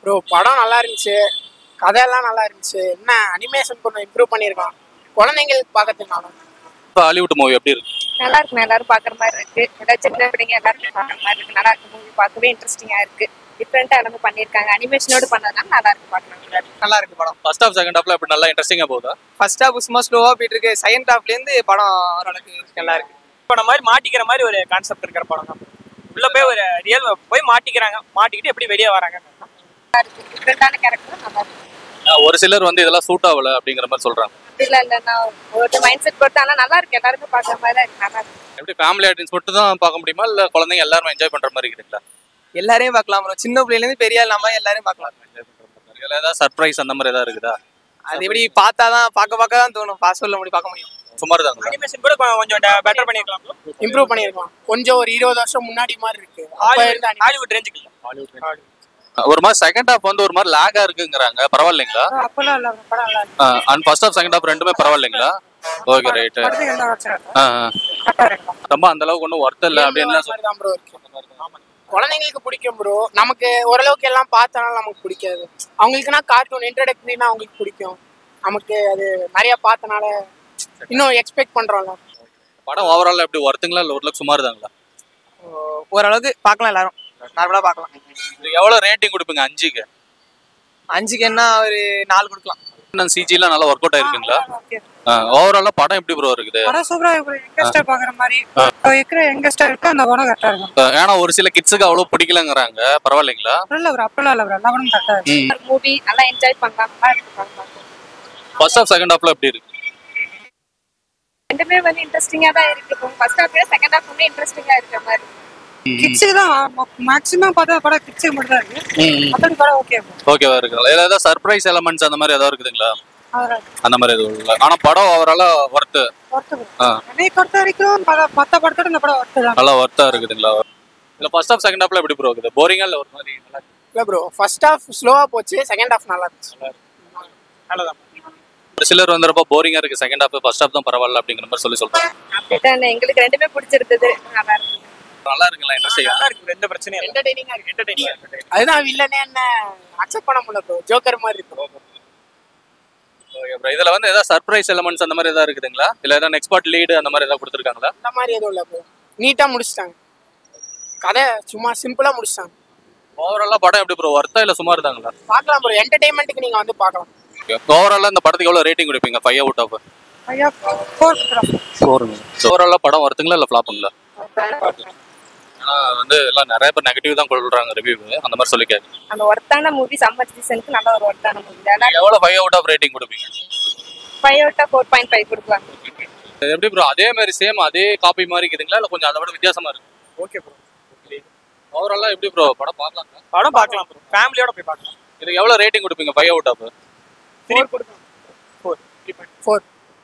Bro படம் நல்லா இருந்துச்சு, கதையெல்லாம் நல்லா இருந்துச்சு. என்ன அனிமேஷன் கொஞ்சம் இம்ப்ரூவ் பண்ணியிருக்கான், குழந்தைங்களுக்கு பார்க்கறதுனால. இப்போ ஹாலிவுட் மூவி எப்படி இருக்கு? நல்லா இருக்கு, எல்லாரும் பாக்குற மாதிரி இருக்கு. ஏதாவது சின்ன பிள்ளைங்க எல்லாருமே பாக்குற மாதிரி இருக்கு. நல்லா இருக்கு, மூவி பார்க்கவே இன்ட்ரெஸ்டிங்கா இருக்கு. டிஃப்ரெண்டா எல்லாமே பண்ணிருக்காங்க, அனிமேஷனோட பண்ணதுனால நல்லா இருக்கு பார்க்கலாம். நல்லா இருக்கு படம். ஃபர்ஸ்ட் ஹாஃப் செகண்ட் ஹாஃப்ல எப்படி நல்லா இன்ட்ரெஸ்டிங்கா போகுதா? ஃபர்ஸ்ட் ஹாஃப் சும்மா ஸ்லோவா போயிட்டு இருக்கு, செகண்ட் ஹாஃப்லேருந்து படம் ஓரளவுக்கு நல்லா இருக்கு. படம் மாதிரி மாட்டிக்கிற மாதிரி ஒரு கான்செப்ட் இருக்கிற படம் தான். உள்ள போய் ஒரு ரியல் போய் மாட்டிக்கிறாங்க, மாட்டிக்கிட்டு எப்படி வெளியே வராங்க. டிஃப்ரெண்டான கேரக்டர் நல்லா இருக்கு. ஒரு சிலர் வந்து இதெல்லாம் சூட் ஆகல அப்படிங்கிற மாதிரி சொல்றாங்க. இல்ல இல்ல, நான் ஒரு மைண்ட் செட் பொறுத்து. ஆனா நல்லா இருக்கு, எல்லாருமே பாக்குற மாதிரி தான் இருக்கு. நல்லா இருக்கு. எப்படி ஃபேமிலி ஆடியன்ஸ் மட்டும் தான் பார்க்க முடியுமா இல்ல குழந்தைங்க எல்லாரும் என்ஜாய் பண்ற மாதிரி இருக்குங்களா? எல்லாரையும் பார்க்கலாம் ப்ரோ, சின்ன பிள்ளைலேருந்து பெரிய ஆள் நம்ம எல்லாரையும் பார்க்கலாம். இதுல ஏதாவது சர்ப்ரைஸ் அந்த மாதிரி ஏதாவது இருக்குதா? அது எப்படி பார்த்தாதான் பார்க்க தான் தோணும், பாஸ் சொல்ல முடியும், பார்க்க முடியும். சுமார் தான். அனிமேஷன் கூட கொஞ்சம் பெட்டர் பண்ணிருக்கலாம், இம்ப்ரூவ் பண்ணியிருக்கலாம். கொஞ்சம் ஒரு 20 வருஷம் முன்னாடி மாதிரி இருக்கு. ஹாலிவுட் ரேஞ்சுக்கு இல்ல. ஒரு மாதிரி செகண்ட் ஹாஃப் வந்து ஒரு மாதிரி லாகா இருக்குங்கறாங்க, பரவாயில்லைங்களா? அப்பலாம் இல்ல, படம் நல்லா இருக்கு. And first half second half ரெண்டுமே பரவாயில்லைங்களா? Okay right. ரொம்ப அந்த அளவுக்கு ஒன்றும் ஒர்த் இல்லை அப்படின்னு தான் ப்ரோ இருக்கு. குழந்தைங்களுக்கு பிடிக்கும் ப்ரோ, நமக்கு ஓரளவுக்கு எல்லாம் பார்த்தாலும் நமக்கு பிடிக்காது. அவங்களுக்குனா கார்ட்டூன் இன்ட்ரோடக்டரினா அவங்களுக்கு பிடிக்கும், நமக்கு அது நிறைய பார்த்தனால இன்னும் எக்ஸ்பெக்ட் பண்றோம்ல. படம் ஓவரால் எப்படி ஒர்த்துங்களா இல்லை ஓரளவுக்கு சுமார் தாங்களா? ஓரளவுக்கு பார்க்கலாம், எல்லாரும் நார்மலா பார்க்கலாம். இது எவ்வளோ ரேட்டிங் கொடுப்பீங்க 5க்கு? 5க்கு என்ன ஒரு 4 கொடுக்கலாம். சிஜிலாம் நல்லா ஒர்க் அவுட் ஆயிருக்குங்களா? ஓவராலா படம் எப்படி ப்ரோ இருக்குது? படம் சூப்பரா இருக்கு, எங்கஸ்டா பாக்குற மாதிரி இருக்கிற எங்கஸ்டா இருக்கு. அந்த படம் கரெக்டா இருக்கும். ஏன்னா ஒரு சில கிட்ஸுக்கு அவ்வளவு பிடிக்கலங்கறாங்க, பரவாயில்லைங்களா? இல்ல ப்ரோ, அப்பலாம் இல்ல ப்ரோ, எல்லா படமும் கரெக்டா இருக்கு. மூவி நல்லா என்ஜாய் பண்ணலாம், நல்லா இருக்கு. ஃபர்ஸ்ட் ஹாஃப் செகண்ட் ஹாஃப்ல எப்படி இருக்கு? ரெண்டுமே வந்து இன்ட்ரெஸ்டிங்கா தான் இருக்கு. ஃபர்ஸ்ட் ஹாஃப் செகண்ட் ஹாஃப் வந்து இன்ட்ரெஸ்டிங்கா இருக்கிற மாதிரி. கிட்ஸுக்கு தான் மேக்ஸிமம் பார்த்தா படம் கிட்ஸுக்கு மட்டும் தான் இருக்கு. மத்தபடி படம் ஓகே ப்ரோ. ஓகேவா இருக்குங்களா? இல்ல ஏதாவது சர்ப்ரைஸ் எலிமெண்ட்ஸ் அந்த மாதிரி ஏதாவது இருக்குதுங்களா? அந்த மாதிரி எதுவும் இல்லை. ஆனா படம் ஓவராலா ஒர்த்து. என்னை பொறுத்த வரைக்கும் மத்த படத்தோட இந்த படம் ஒர்த்து தான். நல்லா ஒர்த்தா இருக்குதுங்களா? இல்ல ஃபர்ஸ்ட் ஹாஃப் செகண்ட் ஹாஃப்ல எப்படி ப்ரோ இருக்குது? போரிங்கா இல்ல ஒரு மாதிரி நல்லா இருக்கு? இல்ல ப்ரோ, ஃபர்ஸ்ட் ஹாஃப் ஸ்லோவா போச்சு, செகண்ட் ஹாஃப் நல்லா இருந்துச்சு. நல்லதான். ஒரு சிலர் வந்து ரொம்ப போரிங்கா இருக்கு செகண்ட் ஹாஃப், ஃபர்ஸ்ட் ஹாஃப் தான் பரவாயில்ல அப்படிங்கிற மாதிரி சொல்றாங்க. அப்படிதான், எங்களுக்கு ரெண்டுமே பிடிச்சிருந்தது. நல்லா இருக்கு. நல்லா இருக்குங்களா? இன்ட்ரெஸ்டிங்கா நல்லா இருக்கு, எந்த பிரச்சனையும் இல்ல. என்டர்டெய்னிங்கா இருக்கு. என்டர்டெய்னிங். அதுதான் வில்லனே என்ன அக்செப்ட் பண்ண முடியல ப்ரோ, ஜோக்கர் மாதிரி இருக்கு. Okay bro. இதுல வந்து ஏதாவது சர்ப்ரைஸ் எலிமெண்ட்ஸ் அந்த மாதிரி ஏதாவது இருக்குதுங்களா? இல்ல ஏதாவது எக்ஸ்பர்ட் லீடு அந்த மாதிரி ஏதாவது கொடுத்துருக்காங்களா? அந்த மாதிரி எதுவும் இல்லை ப்ரோ, நீட்டா முடிச்சிட்டாங்க. கதை சும்மா சிம்பிளா முடிச்சிட்டாங்க. ஓவராலா படம் எப்படி ப்ரோ, ஒர்த்தா இல்ல சுமார் தாங்களா? பார்க்கலாம் ப்ரோ, என்டர்டெயின்மெண்ட்டுக்கு நீங்க வந்து பார்க்கலாம். ஓவராலா இந்த படத்துக்கு எவ்வளவு ரேட்டிங் கொடுப்பீங்க? 5 அவுட் ஆஃப் ஐயா 4 கொடுக்குறோம். ஓவராலா படம் ஒர்த்துங்களா இல்ல ஃபிளாப்புங்களா? ஏன்னா வந்து எல்லாம் நிறைய பேர் நெகட்டிவ் தான் சொல்றாங்க ரிவ்யூ, அந்த மாதிரி சொல்லிக்காது. அந்த ஒர்த்தான மூவி சம்மர் சீசனுக்கு நல்ல ஒரு ஒர்த்தான மூவி. எவ்வளவு 5 அவுட் ஆஃப் ரேட்டிங் கொடுப்பீங்க? 5 அவுட் ஆஃப் 4.5 கொடுக்கலாம். எப்படி ப்ரோ, அதே மாதிரி சேம் அதே காப்பி மாதிரி இருக்குதுங்களா இல்ல கொஞ்சம் அதை விட வித்தியாசமா இருக்கு? Okay bro. ஓவராலா எப்படி ப்ரோ படம் பார்க்கலாம்? படம் பார்க்கலாம் ப்ரோ, ஃபேமிலியோட போய் பார்க்கலாம். இதுக்கு எவ்வளவு ரேட்டிங் கொடுப்பீங்க 5 அவுட் ஆஃப்? 3 கொடுக்கலாம். 4. 3.4.